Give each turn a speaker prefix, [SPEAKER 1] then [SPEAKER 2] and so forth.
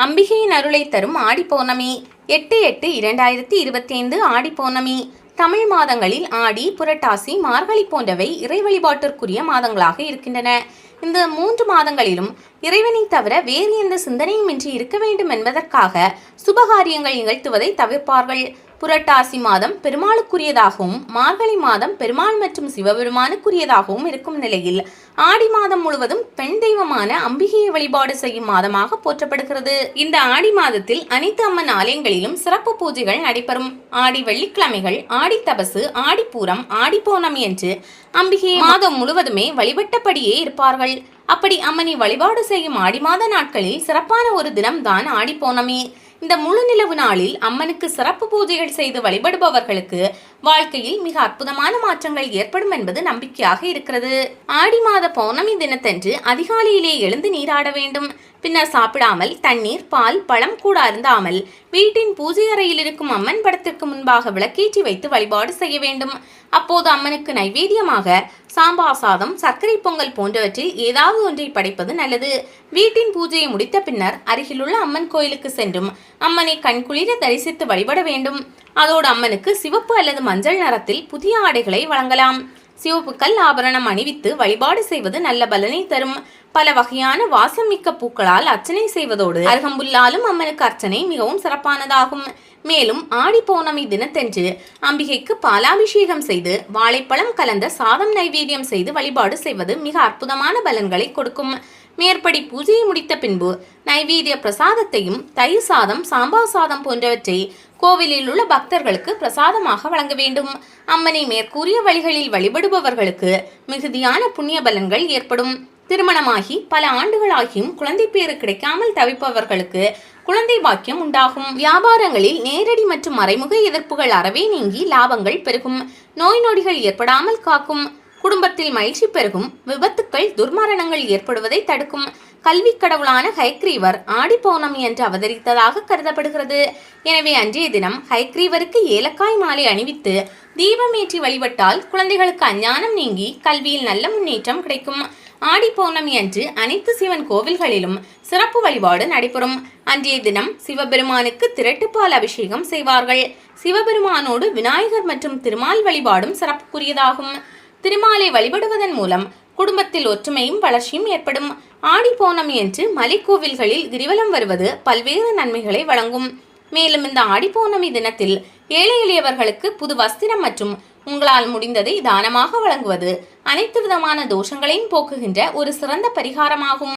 [SPEAKER 1] அம்பிகையின் அருளை தரும் ஆடி பௌர்ணமி 8/8/2025 ஆடி பௌர்ணமி. தமிழ் மாதங்களில் ஆடி, புரட்டாசி, மார்கழி போன்றவை இறை வழிபாட்டிற்குரிய மாதங்களாக இருக்கின்றன. இந்த 3 மாதங்களிலும் இறைவனை தவிர வேறு எந்த சிந்தனையும் இன்றி இருக்க வேண்டும் என்பதற்காக சுபகாரியங்கள் நிகழ்த்துவதை தவிர்ப்பார்கள். புரட்டாசி மாதம் பெருமாளுக்குரியதாகவும் மார்கழி மாதம் பெருமாள் மற்றும் சிவபெருமானுக்குரியதாகவும் இருக்கும் நிலையில் ஆடி மாதம் முழுவதும் பெண் தெய்வமான அம்பிகையை வழிபாடு செய்யும் மாதமாக போற்றப்படுகிறது. இந்த ஆடி மாதத்தில் அனைத்து அம்மன் ஆலயங்களிலும் சிறப்பு பூஜைகள் நடைபெறும். ஆடி வெள்ளிக்கிழமைகள், ஆடி தபசு, ஆடிப்பூரம், ஆடி பௌர்ணமி என்று அம்பிகை மாதம் முழுவதுமே வழிபட்டபடியே இருப்பார்கள். அப்படி அம்மனை வழிபாடு செய்யும் ஆடி மாத நாட்களில் சிறப்பான ஒரு தினம்தான் ஆடி பௌர்ணமி. இந்த முழு நிலவு நாளில் அம்மனுக்கு சிறப்பு பூஜைகள் செய்து வழிபடுபவர்களுக்கு வாழ்க்கையில் மிக அற்புதமான மாற்றங்கள் ஏற்படும் என்பது நம்பிக்கையாக இருக்கிறது. ஆடி மாத பௌர்ணமி தினத்தன்று அதிகாலையிலே எழுந்து நீராட வேண்டும். பின்னர் சாப்பிடாமல் தண்ணீர், பால், பழம் கூட அருந்தாமல் வீட்டின் பூஜை அறையில் இருக்கும் அம்மன் படத்திற்கு முன்பாக விளக்கேற்றி வைத்து வழிபாடு செய்ய வேண்டும். அப்போது அம்மனுக்கு நைவேத்தியமாக சாம்பார் சாதம், சர்க்கரை பொங்கல் போன்றவற்றில் ஏதாவது ஒன்றை படைப்பது நல்லது. வீட்டின் பூஜையை முடித்த பின்னர் அருகிலுள்ள அம்மன் கோயிலுக்கு சென்றும் அம்மனை கண்குளிர தரிசித்து வழிபட வேண்டும். அதோடு அம்மனுக்கு சிவப்பு அல்லது மஞ்சள் நிறத்தில் புதிய ஆடைகளை வழங்கலாம். சிவப்பு கல் ஆபரணம் அணிவித்து வழிபாடு செய்வது நல்ல பலனை தரும். பல வகையான வாசம் மிக்க பூக்களால் அர்ச்சனை செய்வதோடு அருகம்புல்லாலும் அம்மனுக்கு அர்ச்சனை மிகவும் சிறப்பானதாகும். மேலும் ஆடி பௌர்ணமி தினத்தன்று அம்பிகைக்கு பாலாபிஷேகம் செய்து வாழைப்பழம் கலந்த சாதம் நைவேத்தியம் செய்து வழிபாடு செய்வது மிக அற்புதமான பலன்களை கொடுக்கும். மேற்படி பூஜையை முடித்த பின்பு நைவேத்திய பிரசாதத்தையும் தயிர் சாதம், சாம்பார் சாதம் போன்றவற்றை கோவிலில் உள்ள பக்தர்களுக்கு பிரசாதமாக வழங்க வேண்டும். அம்மனை மேற்கூறிய வழிகளில் வழிபடுபவர்களுக்கு மிகுதியான புண்ணிய பலன்கள் ஏற்படும். திருமணமாகி பல ஆண்டுகளாகியும் குழந்தை பேறு கிடைக்காமல் தவிப்பவர்களுக்கு குழந்தை பாக்கியம் உண்டாகும். வியாபாரங்களில் நேரடி மற்றும் மறைமுக எதிர்ப்புகள் அறவே நீங்கி லாபங்கள் பெருகும். நோய் நொடிகள் ஏற்படாமல் காக்கும். குடும்பத்தில் மகிழ்ச்சி பெருகும். விபத்துக்கள், துர்மரணங்கள் ஏற்படுவதை தடுக்கும். கல்வி கடவுளான ஹயக்ரீவர் ஆடி பௌர்ணமி என்று அவதரித்ததாக கருதப்படுகிறது. எனவே அன்றைய தினம் ஹயக்ரீவருக்கு ஏலக்காய் மாலை அணிவித்து தீபமேற்றி வழிபட்டால் குழந்தைகளுக்கு அஞ்ஞானம் நீங்கி கல்வியில் நல்ல முன்னேற்றம் கிடைக்கும். ஆடி பௌர்ணமி அன்று அனைத்து சிவன் கோவில்களிலும் சிறப்பு வழிபாடு நடைபெறும். அன்றைய தினம் சிவபெருமானுக்கு திரட்டுப்பால் அபிஷேகம் செய்வார்கள். சிவபெருமானோடு விநாயகர் மற்றும் திருமால் வழிபாடும் சிறப்புக்குரியதாகும். திருமாலை வழிபடுவதன் மூலம் குடும்பத்தில் ஒற்றுமையும் வளர்ச்சியும் ஏற்படும். ஆடி பௌர்ணமி என்று மலைக்கோவில்களில் கிரிவலம் வருவது பல்வேறு நன்மைகளை வழங்கும். மேலும் இந்த ஆடி பௌர்ணமி தினத்தில் ஏழை எளியவர்களுக்கு புது வஸ்திரம் மற்றும் உங்களால் முடிந்ததை தானமாக வழங்குவது அனைத்து விதமான தோஷங்களையும் போக்குகின்ற ஒரு சிறந்த பரிகாரமாகும்.